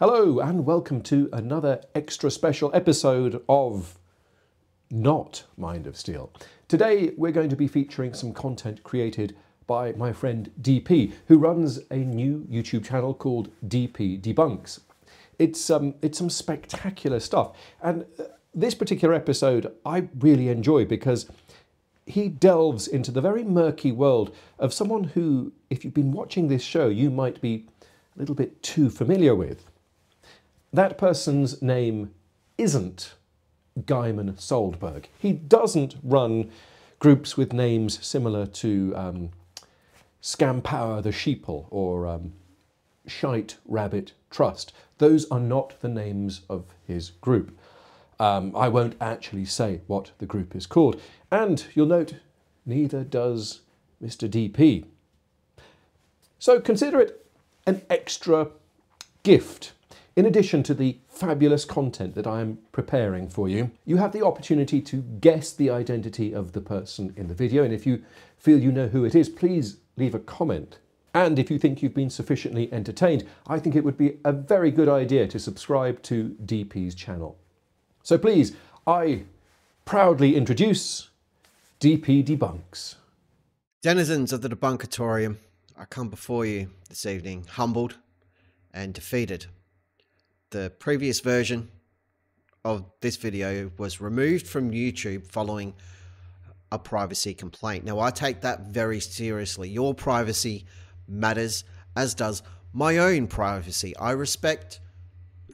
Hello and welcome to another extra special episode of not Mind of Steele. Today we're going to be featuring some content created by my friend DP, who runs a new YouTube channel called DP Debunks. It's some spectacular stuff, and this particular episode I really enjoy because he delves into the very murky world of someone who, if you've been watching this show, you might be a little bit too familiar with. That person's name isn't Guyman Soldberg. He doesn't run groups with names similar to Scampower the Sheeple or Shite Rabbit Trust. Those are not the names of his group. I won't actually say what the group is called. And you'll note, neither does Mr. DP. So consider it an extra gift. In addition to the fabulous content that I am preparing for you, you have the opportunity to guess the identity of the person in the video. And if you feel you know who it is, please leave a comment. And if you think you've been sufficiently entertained, I think it would be a very good idea to subscribe to DP's channel. So please, I proudly introduce DP Debunks. Denizens of the Debunkatorium, I come before you this evening, humbled and defeated. The previous version of this video was removed from YouTube following a privacy complaint. Now, I take that very seriously. Your privacy matters, as does my own privacy. I respect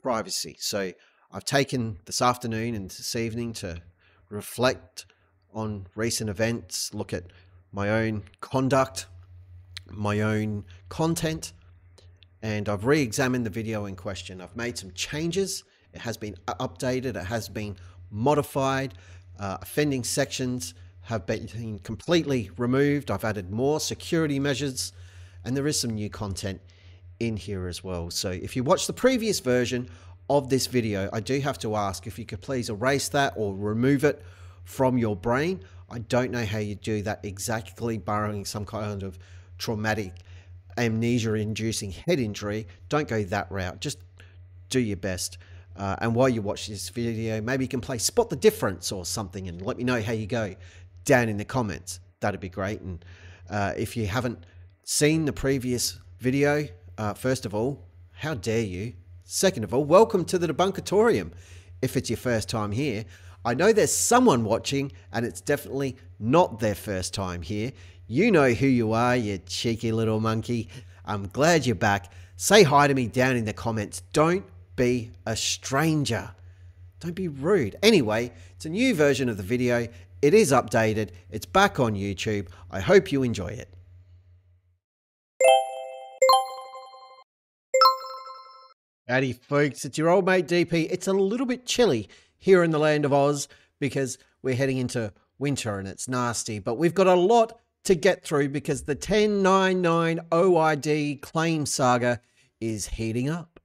privacy. So I've taken this afternoon and this evening to reflect on recent events, look at my own conduct, my own content, and I've re-examined the video in question. I've made some changes. It has been updated. It has been modified. Offending sections have been completely removed. I've added more security measures, and there is some new content in here as well. So if you watch the previous version of this video, I do have to ask if you could please erase that or remove it from your brain. I don't know how you do that exactly, barring some kind of traumatic amnesia-inducing head injury. Don't go that route. Just do your best. And while you watch this video, maybe you can play Spot the Difference or something and let me know how you go down in the comments. That'd be great. And if you haven't seen the previous video, first of all, how dare you? Second of all, welcome to the Debunkatorium. If it's your first time here, I know there's someone watching and it's definitely not their first time here. You know who you are, you cheeky little monkey. I'm glad you're back. Say hi to me down in the comments. Don't be a stranger. Don't be rude. Anyway, it's a new version of the video. It is updated. It's back on YouTube. I hope you enjoy it. Howdy folks, it's your old mate DP. It's a little bit chilly here in the land of Oz because we're heading into winter and it's nasty, but we've got a lot to get through because the 1099 OID claim saga is heating up.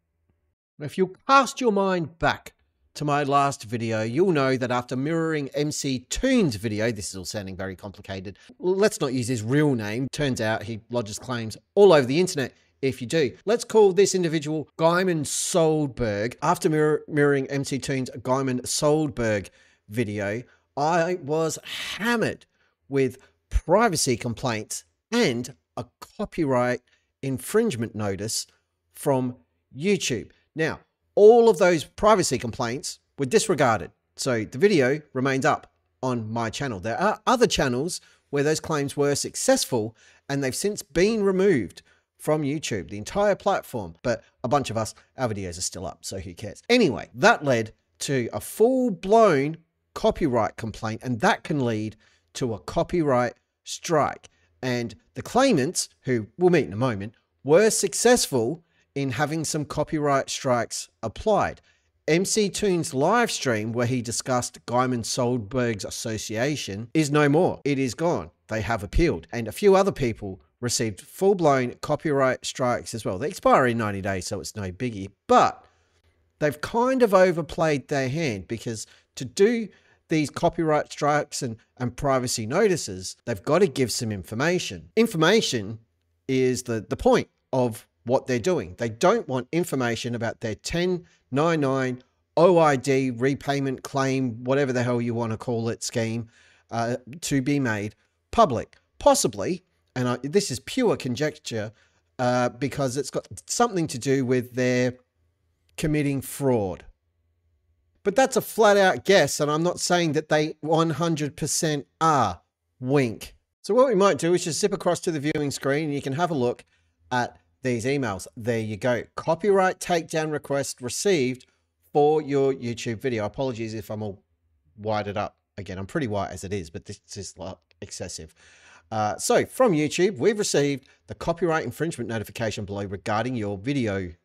If you cast your mind back to my last video, you'll know that after mirroring MC Toon's video, this is all sounding very complicated, let's not use his real name, turns out he lodges claims all over the internet if you do. Let's call this individual Guyman Soldberg. After mirroring MC Toon's Guyman Soldberg video, I was hammered with privacy complaints and a copyright infringement notice from YouTube. Now, all of those privacy complaints were disregarded, so the video remains up on my channel. There are other channels where those claims were successful and they've since been removed from YouTube, the entire platform, but a bunch of us, our videos are still up, so who cares? Anyway, that led to a full-blown copyright complaint, and that can lead to a copyright strike. And the claimants, who we'll meet in a moment, were successful in having some copyright strikes applied. MC Toon's live stream where he discussed Guyman Soldberg's association is no more. It is gone. They have appealed. And a few other people received full-blown copyright strikes as well. They expire in 90 days, so it's no biggie. But they've kind of overplayed their hand because to do these copyright strikes and privacy notices, they've got to give some information. Information is the point of what they're doing. They don't want information about their 1099 OID repayment claim, whatever the hell you want to call it, scheme, to be made public. Possibly, and this is pure conjecture, because it's got something to do with their committing fraud. But that's a flat out guess, and I'm not saying that they 100% are. Wink. So what we might do is just zip across to the viewing screen and you can have a look at these emails. There you go. Copyright takedown request received for your YouTube video. Apologies if I'm all whited up. Again, I'm pretty white as it is, but this is like excessive. So from YouTube, we've received the copyright infringement notification below regarding your videos.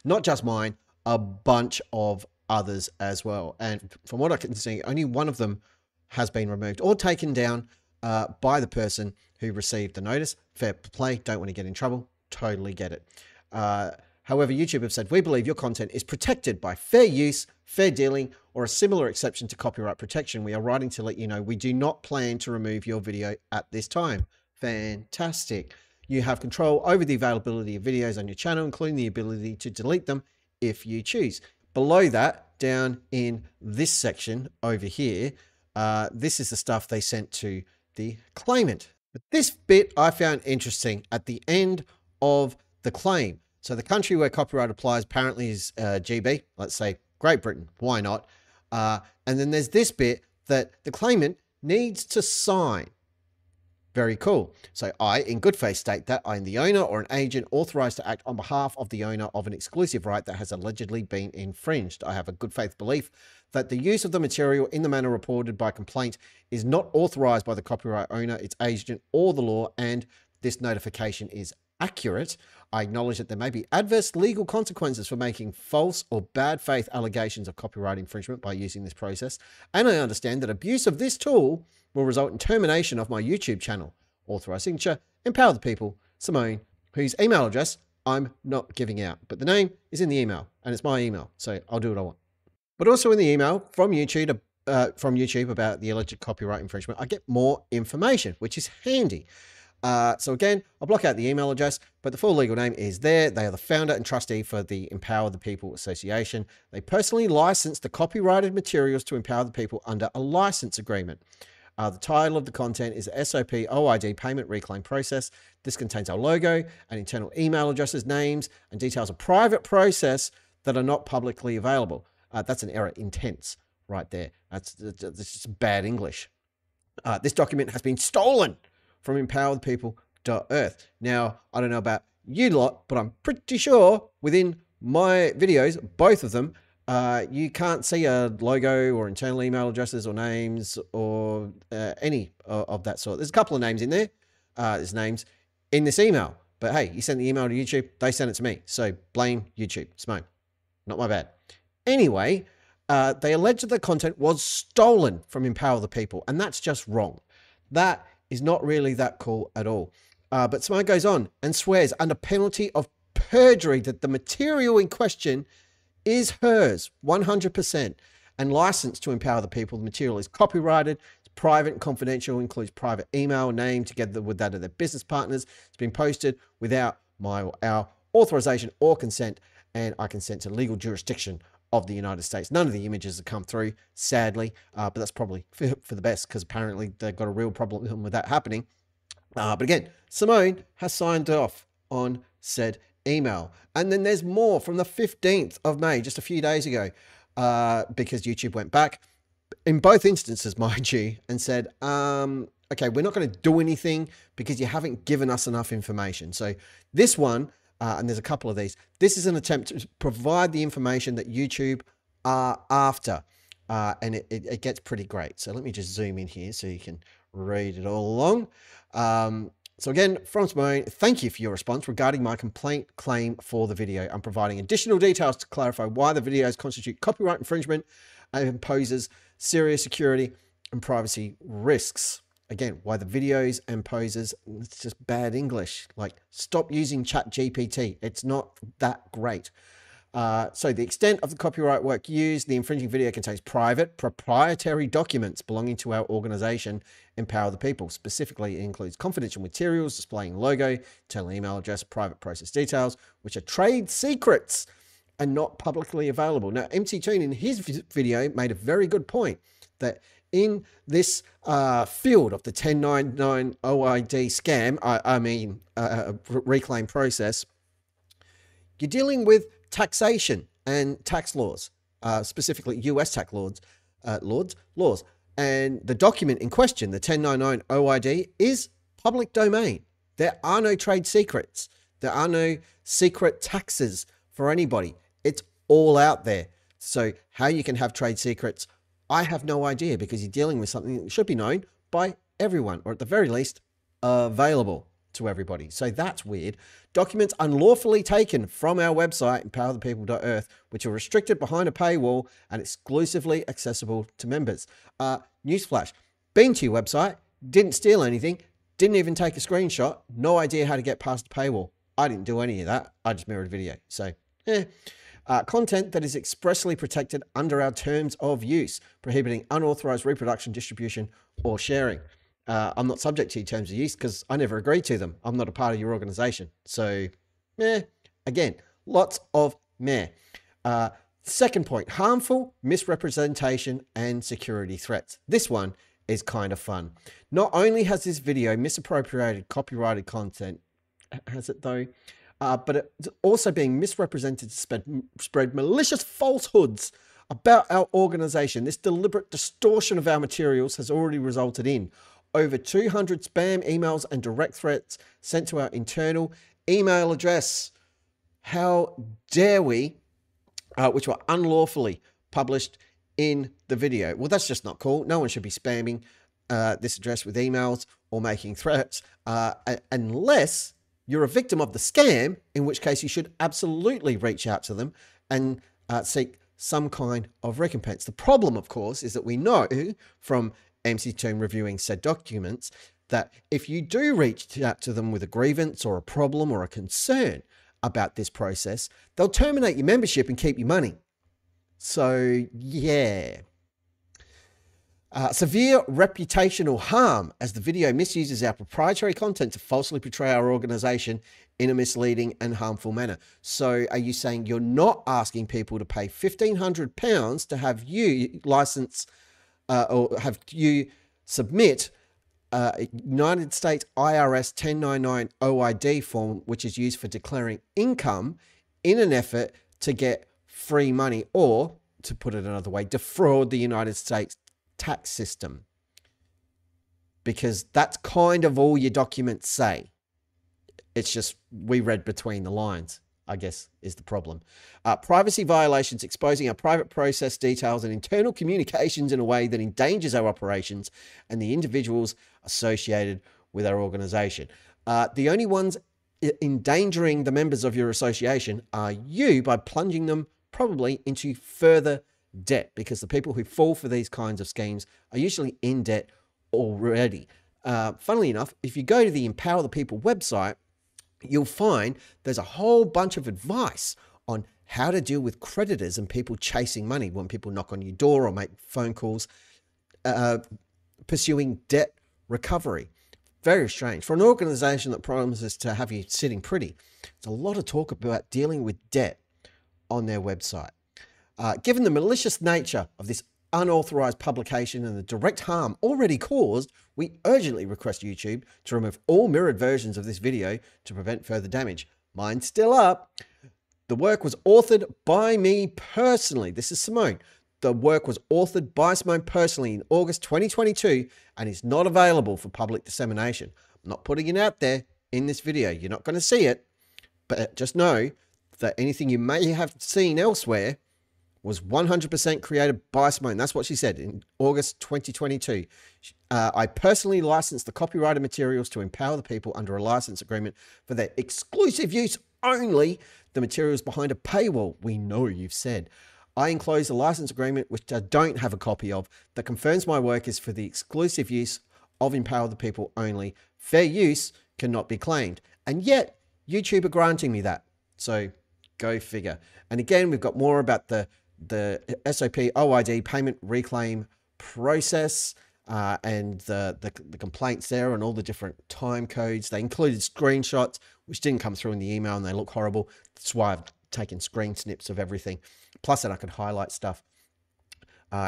Not just mine, a bunch of others as well. And from what I can see, only one of them has been removed or taken down by the person who received the notice. Fair play, don't want to get in trouble. Totally get it. However, YouTube have said, we believe your content is protected by fair use, fair dealing, or a similar exception to copyright protection. We are writing to let you know we do not plan to remove your video at this time. Fantastic. You have control over the availability of videos on your channel, including the ability to delete them if you choose. Below that, down in this section over here, this is the stuff they sent to the claimant. But this bit I found interesting at the end of the claim. So the country where copyright applies apparently is GB, let's say Great Britain, why not? And then there's this bit that the claimant needs to sign. Very cool. So I, in good faith, state that I am the owner or an agent authorized to act on behalf of the owner of an exclusive right that has allegedly been infringed. I have a good faith belief that the use of the material in the manner reported by complaint is not authorized by the copyright owner, its agent, or the law, and this notification is accurate. I acknowledge that there may be adverse legal consequences for making false or bad faith allegations of copyright infringement by using this process, and I understand that abuse of this tool will result in termination of my YouTube channel. Authorized signature, empower the people, Simone, whose email address I'm not giving out, but the name is in the email, and it's my email, so I'll do what I want. But also in the email from YouTube about the alleged copyright infringement, I get more information, which is handy. So again, I'll block out the email address, but the full legal name is there. They are the founder and trustee for the Empower the People Association. They personally license the copyrighted materials to empower the people under a license agreement. The title of the content is SOP OID Payment Reclaim Process. This contains our logo and internal email addresses, names, and details of private process that are not publicly available. That's an error in tense right there. That's just bad English. This document has been stolen from empowerthepeople.earth. Now, I don't know about you lot, but I'm pretty sure within my videos, both of them, you can't see a logo or internal email addresses or names or any of that sort. There's a couple of names in there. There's names in this email. But hey, you sent the email to YouTube, they sent it to me. So blame YouTube. Simone, not my bad. Anyway, they allege that the content was stolen from Empower the People, and that's just wrong. That is not really that cool at all. But Simone goes on and swears under penalty of perjury that the material in question is hers 100% and licensed to empower the people. The material is copyrighted, it's private and confidential, includes private email, name together with that of their business partners. It's been posted without my or our authorization or consent, and I consent to legal jurisdiction of the United States. None of the images have come through, sadly, but that's probably for the best because apparently they've got a real problem with that happening. But again, Simone has signed off on said email. And then there's more from the 15th of May, just a few days ago, because YouTube went back in both instances, mind you, and said, okay, we're not going to do anything because you haven't given us enough information. So this one, and there's a couple of these, this is an attempt to provide the information that YouTube are after. And it gets pretty great. So let me just zoom in here so you can read it all along. So again, from Simone, thank you for your response regarding my complaint claim for the video. I'm providing additional details to clarify why the videos constitute copyright infringement and imposes serious security and privacy risks. Again, why the videos imposes, it's just bad English. Like, stop using ChatGPT. It's not that great. So the extent of the copyright work used, the infringing video contains private, proprietary documents belonging to our organization, Empower the People. Specifically, it includes confidential materials displaying logo, internal email address, private process details, which are trade secrets and not publicly available. Now, MC Toon in his video made a very good point that in this field of the 1099 OID scam, reclaim process, you're dealing with taxation and tax laws, specifically US tax laws. And the document in question, the 1099 OID, is public domain. There are no trade secrets. There are no secret taxes for anybody. It's all out there. So how you can have trade secrets, I have no idea, because you're dealing with something that should be known by everyone, or at the very least, available to everybody. So that's weird. Documents unlawfully taken from our website, empowerthepeople.earth, which are restricted behind a paywall and exclusively accessible to members. Newsflash, been to your website, didn't steal anything, didn't even take a screenshot, no idea how to get past the paywall. I didn't do any of that. I just mirrored a video. So, content that is expressly protected under our terms of use, prohibiting unauthorized reproduction, distribution, or sharing. I'm not subject to your terms of use because I never agreed to them. I'm not a part of your organization. So, again, lots of meh. Second point, harmful misrepresentation and security threats. This one is kind of fun. Not only has this video misappropriated copyrighted content, has it though? But it's also being misrepresented to spread malicious falsehoods about our organization. This deliberate distortion of our materials has already resulted in over 200 spam emails and direct threats sent to our internal email address. How dare we, which were unlawfully published in the video. Well, that's just not cool. No one should be spamming this address with emails or making threats unless you're a victim of the scam, in which case you should absolutely reach out to them and seek some kind of recompense. The problem, of course, is that we know from MC Toon reviewing said documents that if you do reach out to them with a grievance or a problem or a concern about this process, they'll terminate your membership and keep your money. So, yeah. Severe reputational harm, as the video misuses our proprietary content to falsely portray our organization in a misleading and harmful manner. So are you saying you're not asking people to pay £1,500 to have you license or have you submit United States IRS 1099 OID form, which is used for declaring income in an effort to get free money, or, to put it another way, defraud the United States tax system? Because that's kind of all your documents say. It's just we read between the lines, I guess, is the problem. Privacy violations, exposing our private process details and internal communications in a way that endangers our operations and the individuals associated with our organization. The only ones endangering the members of your association are you, by plunging them probably into further debt, because the people who fall for these kinds of schemes are usually in debt already. Funnily enough, if you go to the Empower the People website, you'll find there's a whole bunch of advice on how to deal with creditors and people chasing money when people knock on your door or make phone calls, pursuing debt recovery. Very strange. For an organization that promises to have you sitting pretty, there's a lot of talk about dealing with debt on their website. Given the malicious nature of this unauthorized publication and the direct harm already caused, we urgently request YouTube to remove all mirrored versions of this video to prevent further damage. Mine's still up. The work was authored by me personally. This is Simone. The work was authored by Simone personally in August 2022 and is not available for public dissemination. I'm not putting it out there in this video. You're not going to see it, but just know that anything you may have seen elsewhere was 100% created by Simone. That's what she said in August 2022. I personally licensed the copyrighted materials to Empower the People under a license agreement for their exclusive use only. The materials behind a paywall. We know you've said. I enclosed a license agreement, which I don't have a copy of, that confirms my work is for the exclusive use of Empower the People only. Fair use cannot be claimed. And yet, YouTube are granting me that. So, Go figure. And again, we've got more about the SOP OID payment reclaim process and the complaints there and all the different time codes. They included screenshots, which didn't come through in the email, and they look horrible. That's why I've taken screen snips of everything. Plus that I could highlight stuff.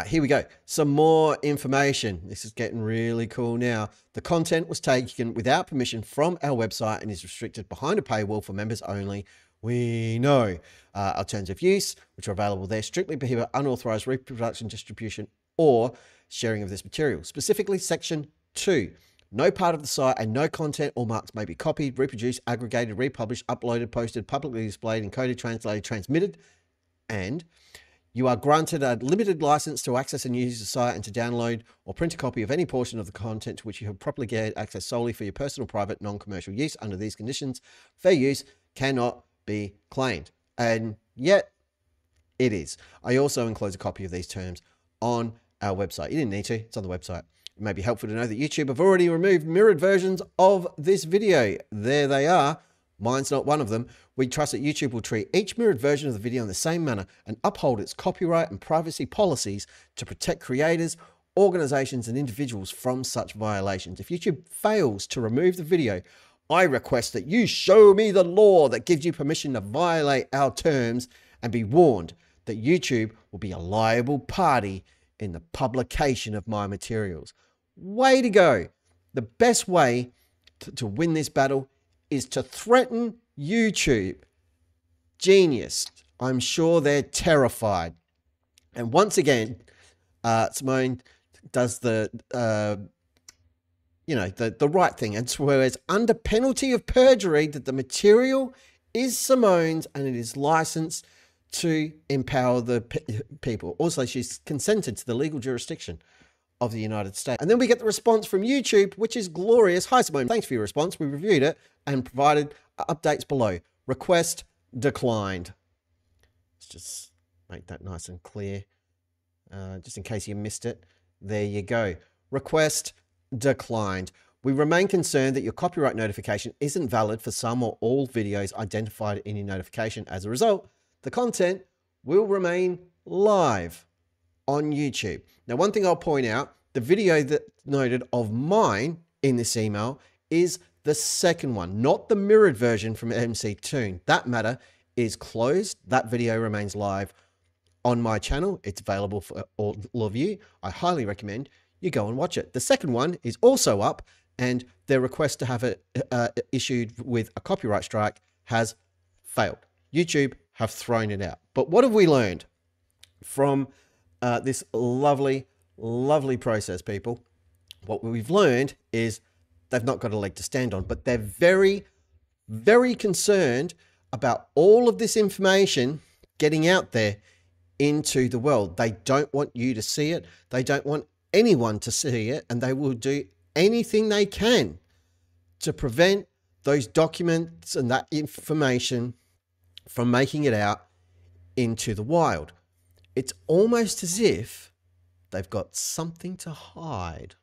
Here we go. Some more information. This is getting really cool now. The content was taken without permission from our website and is restricted behind a paywall for members only. We know. Our terms of use, which are available there, strictly prohibit unauthorized reproduction, distribution, or sharing of this material. Specifically, Section 2. No part of the site and no content or marks may be copied, reproduced, aggregated, republished, uploaded, posted, publicly displayed, encoded, translated, transmitted, and you are granted a limited license to access and use the site and to download or print a copy of any portion of the content to which you have properly gained access solely for your personal, private, non-commercial use. Under these conditions, fair use cannot be claimed. And yet, it is. I also enclose a copy of these terms on our website. You didn't need to. It's on the website. It may be helpful to know that YouTube have already removed mirrored versions of this video. There they are. Mine's not one of them. We trust that YouTube will treat each mirrored version of the video in the same manner and uphold its copyright and privacy policies to protect creators, organizations, and individuals from such violations. If YouTube fails to remove the video, I request that you show me the law that gives you permission to violate our terms and be warned that YouTube will be a liable party in the publication of my materials. Way to go. The best way to win this battle is to threaten YouTube. Genius. I'm sure they're terrified. And once again, Simone does the right thing, and swears under penalty of perjury that the material is Simone's and it is licensed to empower the people. Also, she's consented to the legal jurisdiction of the United States. And then we get the response from YouTube, which is glorious. Hi, Simone. Thanks for your response. We reviewed it and provided updates below. Request declined. Let's just make that nice and clear. Just in case you missed it. There you go. Request declined. We remain concerned that your copyright notification isn't valid for some or all videos identified in your notification. As a result, the content will remain live on YouTube. Now, one thing I'll point out, the video that noted of mine in this email is the second one, not the mirrored version from MC Toon. That matter is closed. That video remains live on my channel. It's available for all of you. I highly recommend you go and watch it. The second one is also up, and their request to have it issued with a copyright strike has failed. YouTube have thrown it out. But what have we learned from this lovely process, people? What we've learned is they've not got a leg to stand on, but they're very, very concerned about all of this information getting out there into the world. They don't want you to see it. They don't want anyone to see it, and they will do anything they can to prevent those documents and that information from making it out into the wild. It's almost as if they've got something to hide.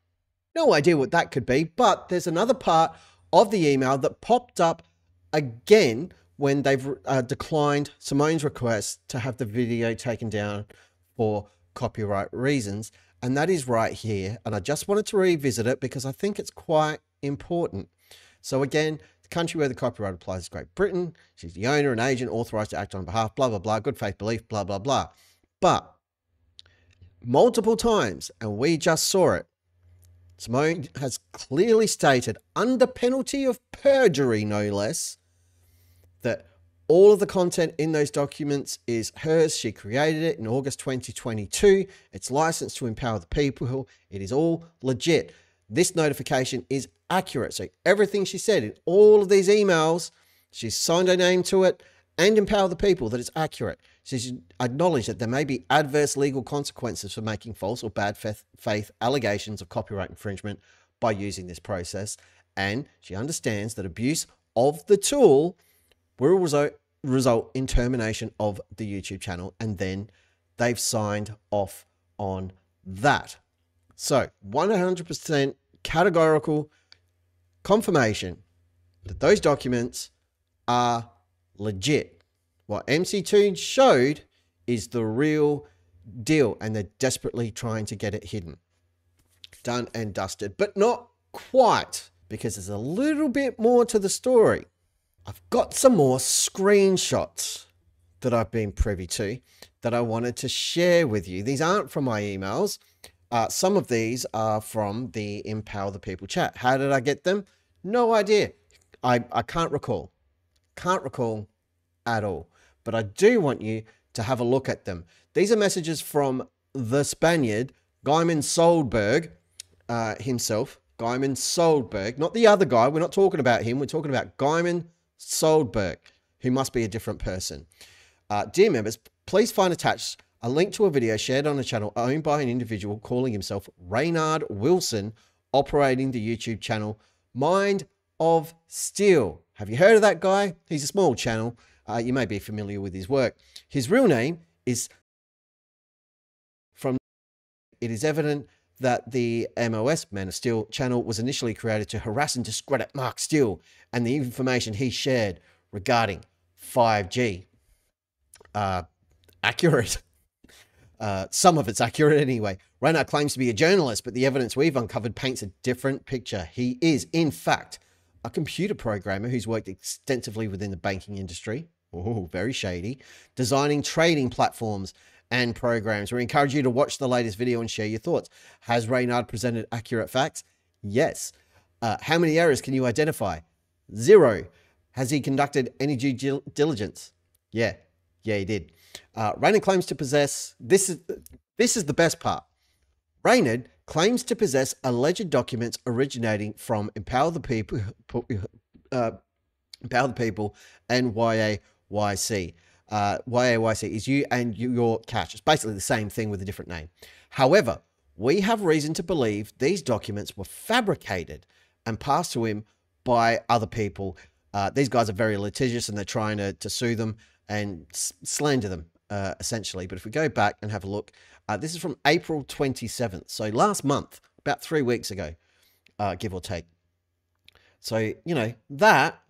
No idea what that could be, but there's another part of the email that popped up again when they've declined Simone's request to have the video taken down for copyright reasons. And that is right here. And I just wanted to revisit it because I think it's quite important. So again, the country where the copyright applies is Great Britain. She's the owner and agent authorized to act on behalf, blah, blah, blah, good faith belief, blah, blah, blah. But multiple times, and we just saw it, Simone has clearly stated, under penalty of perjury, no less, that all of the content in those documents is hers. She created it in August 2022. It's licensed to empower the people. It is all legit. This notification is accurate. So everything she said in all of these emails, she's signed her name to it and empower the people that it's accurate. She's acknowledged that there may be adverse legal consequences for making false or bad faith allegations of copyright infringement by using this process. And she understands that abuse of the tool will result in termination of the YouTube channel, and then they've signed off on that. So 100% categorical confirmation that those documents are legit. What MC2 showed is the real deal, and they're desperately trying to get it hidden. Done and dusted, but not quite, because there's a little bit more to the story. I've got some more screenshots that I've been privy to that I wanted to share with you. These aren't from my emails. Some of these are from the Empower the People chat. How did I get them? No idea. I can't recall. Can't recall at all. But I do want you to have a look at them. These are messages from the Spaniard, Guyman Soldberg himself. Guyman Soldberg, not the other guy. We're not talking about him. We're talking about Guyman Soldberg, who must be a different person. Dear members, please find attached a link to a video shared on a channel owned by an individual calling himself Reynard Wilson, operating the YouTube channel Mind of Steele. Have you heard of that guy? He's a small channel. You may be familiar with his work. His real name is from. It is evident that the MOS, Man of Steele channel, was initially created to harass and discredit Mark Steele and the information he shared regarding 5G. Accurate. Some of it's accurate anyway. Reynard claims to be a journalist, but the evidence we've uncovered paints a different picture. He is, in fact, a computer programmer who's worked extensively within the banking industry. Oh, very shady. Designing trading platforms and programs. We encourage you to watch the latest video and share your thoughts. Has Reynard presented accurate facts? Yes. How many errors can you identify? 0. Has he conducted any due diligence? Yeah, he did. Reynard claims to possess, this is the best part. Reynard claims to possess alleged documents originating from Empower the People and YAYC. YAYC is you and your cash. It's basically the same thing with a different name. However, we have reason to believe these documents were fabricated and passed to him by other people. These guys are very litigious and they're trying to sue them and slander them, essentially. But if we go back and have a look, this is from April 27th. So last month, about 3 weeks ago, give or take. So, you know, that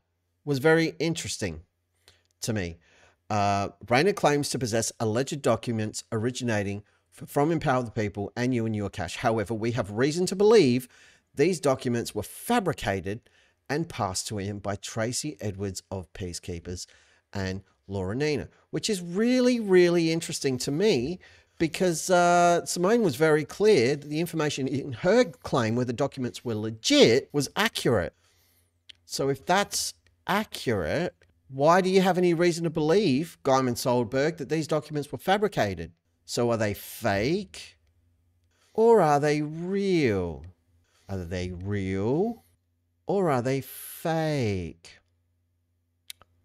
was very interesting to me. Reynard claims to possess alleged documents originating from Empower the People and you and your cash. However, we have reason to believe these documents were fabricated and passed to him by Tracy Edwards of Peacekeepers and Laura Nina, which is really, really interesting to me because Simone was very clear that the information in her claim where the documents were legit was accurate. So if that's accurate, why do you have any reason to believe, Guyman Soldberg, that these documents were fabricated? So are they fake or are they real? Are they real or are they fake?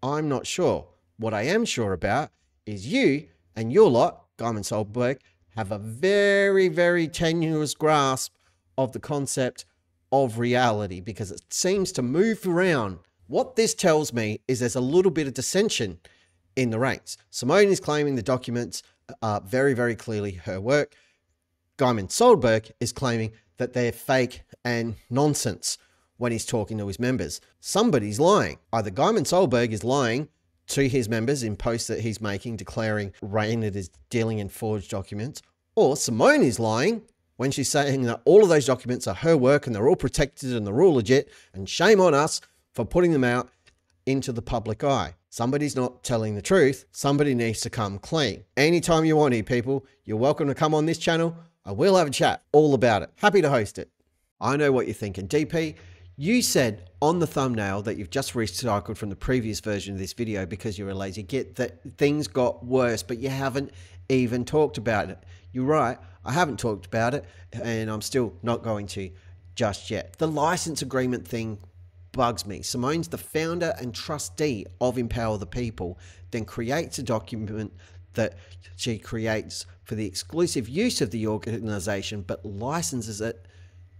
I'm not sure. What I am sure about is you and your lot, Guyman Soldberg, have a very, very tenuous grasp of the concept of reality because it seems to move around. What this tells me is there's a little bit of dissension in the ranks. Simone is claiming the documents are very, very clearly her work. Guyman Soldberg is claiming that they're fake and nonsense when he's talking to his members. Somebody's lying. Either Guyman Soldberg is lying to his members in posts that he's making declaring Reynard is dealing in forged documents, or Simone is lying when she's saying that all of those documents are her work and they're all protected and they're all legit, and shame on us for putting them out into the public eye. Somebody's not telling the truth. Somebody needs to come clean. Anytime you want to, people, you're welcome to come on this channel. I will have a chat all about it. Happy to host it. I know what you're thinking. DP, you said on the thumbnail that you've just recycled from the previous version of this video because you're a lazy git, that things got worse, but you haven't even talked about it. You're right. I haven't talked about it, and I'm still not going to just yet. The license agreement thing bugs me. Simone's the founder and trustee of Empower the People, then creates a document that she creates for the exclusive use of the organization, but licenses it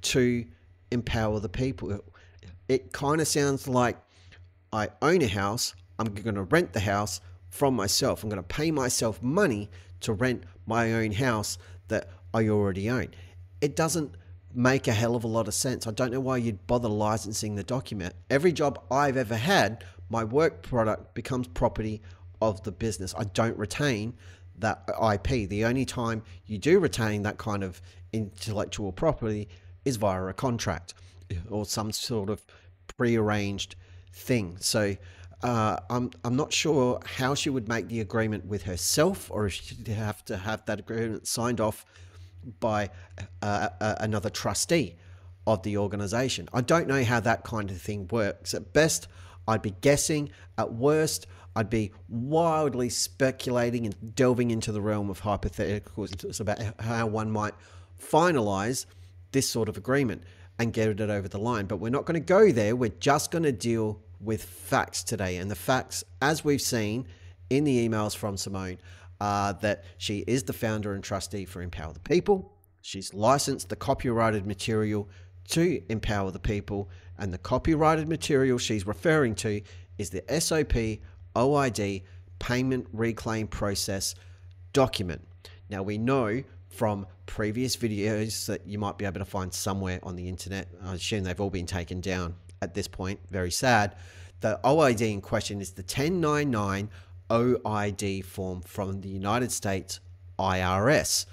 to Empower the People. It kind of sounds like I own a house. I'm going to rent the house from myself. I'm going to pay myself money to rent my own house that I already own. It doesn't make a hell of a lot of sense. I don't know why you'd bother licensing the document. Every job I've ever had, my work product becomes property of the business. I don't retain that IP. The only time you do retain that kind of intellectual property is via a contract or some sort of prearranged thing. So I'm not sure how she would make the agreement with herself, or if she'd have to have that agreement signed off by another trustee of the organization. I don't know how that kind of thing works. At best, I'd be guessing. At worst, I'd be wildly speculating and delving into the realm of hypotheticals about how one might finalize this sort of agreement and get it over the line. But we're not going to go there. We're just going to deal with facts today. And the facts, as we've seen in the emails from Simone, are that she is the founder and trustee for Empower the People. She's licensed the copyrighted material to Empower the People, and the copyrighted material she's referring to is the SOP OID payment reclaim process document. Now, we know from previous videos that you might be able to find somewhere on the internet, I assume they've all been taken down at this point, very sad. The OID in question is the 1099 OID form from the United States IRS.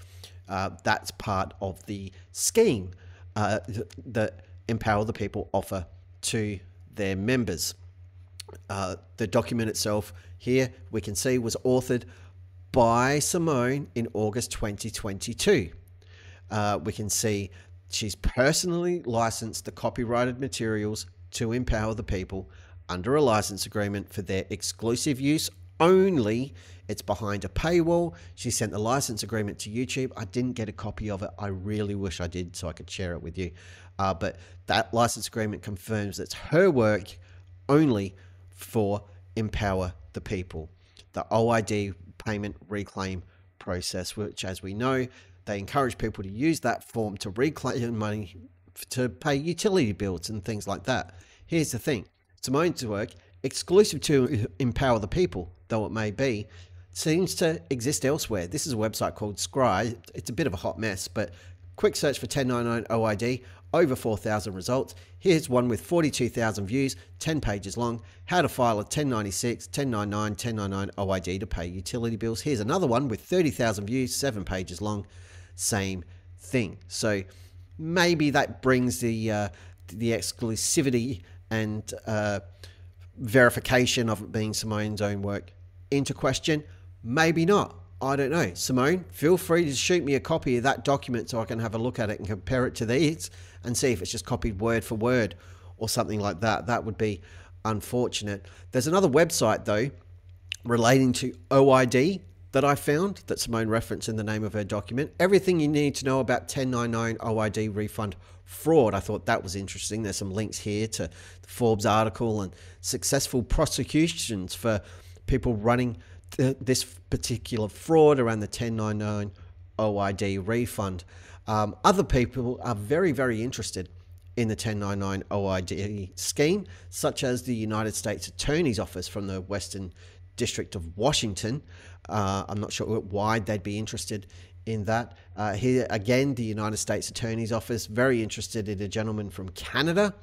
That's part of the scheme that Empower the People offer to their members. The document itself here, we can see, was authored by Simone in August 2022. We can see she's personally licensed the copyrighted materials to Empower the People under a license agreement for their exclusive use only. It's behind a paywall. She sent the license agreement to YouTube. I didn't get a copy of it. I really wish I did so I could share it with you. But that license agreement confirms it's her work only for Empower the People. The OID payment reclaim process, which, as we know, they encourage people to use that form to reclaim money to pay utility bills and things like that. Here's the thing. Simone's work, exclusive to Empower the People, though it may be, seems to exist elsewhere. This is a website called Scry. It's a bit of a hot mess, but quick search for 1099 OID, over 4,000 results. Here's one with 42,000 views, 10 pages long. How to file a 1096, 1099, 1099 OID to pay utility bills. Here's another one with 30,000 views, 7 pages long. Same thing. So maybe that brings the exclusivity and verification of it being Simone's own work into question. Maybe not. I don't know. Simone, feel free to shoot me a copy of that document so I can have a look at it and compare it to these and see if it's just copied word for word or something like that. That would be unfortunate. There's another website, though, relating to OID that I found that Simone referenced in the name of her document. Everything you need to know about 1099 OID refund fraud. I thought that was interesting. There's some links here to the Forbes article and successful prosecutions for people running this particular fraud around the 1099 OID refund. Other people are very, very interested in the 1099 OID scheme, such as the United States Attorney's Office from the Western District of Washington. I'm not sure why they'd be interested in that. Here again, the United States Attorney's Office, very interested in a gentleman from Canada.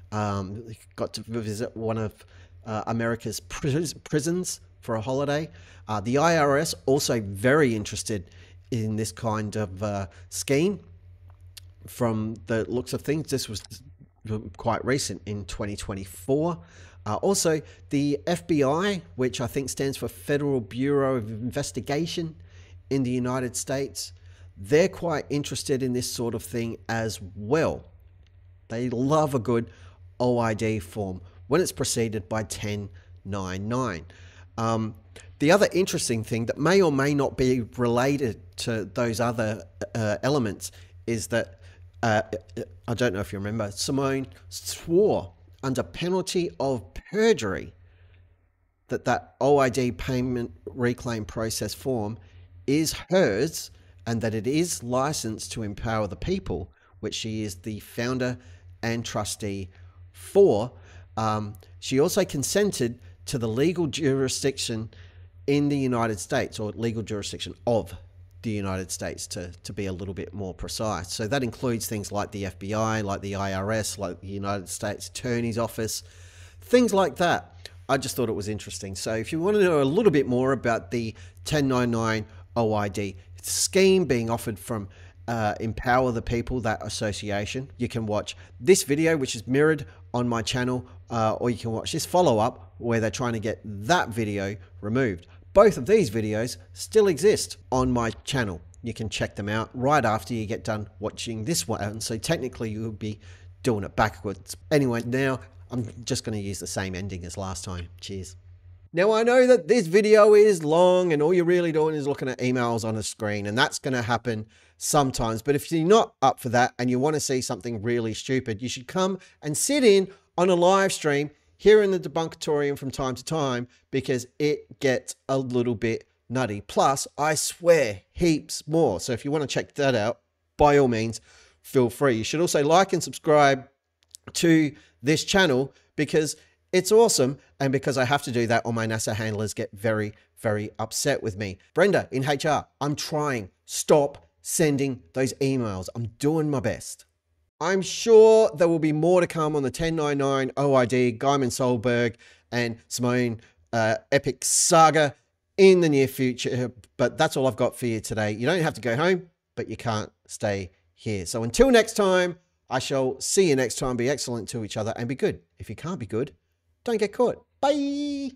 Got to visit one of America's prisons for a holiday. The IRS also very interested in this kind of scheme. From the looks of things, this was quite recent in 2024. Also, the FBI, which I think stands for Federal Bureau of Investigation in the United States, they're quite interested in this sort of thing as well. They love a good OID form when it's preceded by 1099. The other interesting thing that may or may not be related to those other elements is that, I don't know if you remember, Simone swore under penalty of perjury that OID payment reclaim process form is hers and that it is licensed to Empower the People, which she is the founder and trustee for. She also consented to the legal jurisdiction in the United States, or legal jurisdiction of the United States, to be a little bit more precise. So that includes things like the FBI, like the IRS, like the United States Attorney's Office, things like that. I just thought it was interesting. So if you want to know a little bit more about the 1099 OID scheme being offered from Empower the People, that association, you can watch this video, which is mirrored on my channel, or you can watch this follow-up where they're trying to get that video removed. Both of these videos still exist on my channel. You can check them out right after you get done watching this one. So technically you would be doing it backwards. Anyway, now I'm just going to use the same ending as last time. Cheers. Now I know that this video is long and all you're really doing is looking at emails on a screen, and that's going to happen sometimes. But if you're not up for that and you want to see something really stupid, you should come and sit in on a live stream here in the Debunkatorium from time to time, because it gets a little bit nutty. Plus, I swear heaps more. So if you want to check that out, by all means, feel free. You should also like and subscribe to this channel because it's awesome, and because I have to do that or my NASA handlers get very, very upset with me. Brenda in HR, I'm trying. Stop sending those emails. I'm doing my best. I'm sure there will be more to come on the 1099 OID, Gaiman Solberg and Simone epic saga in the near future, but that's all I've got for you today. You don't have to go home, but you can't stay here. So until next time, I shall see you next time. Be excellent to each other and be good. If you can't be good, don't get caught. Bye.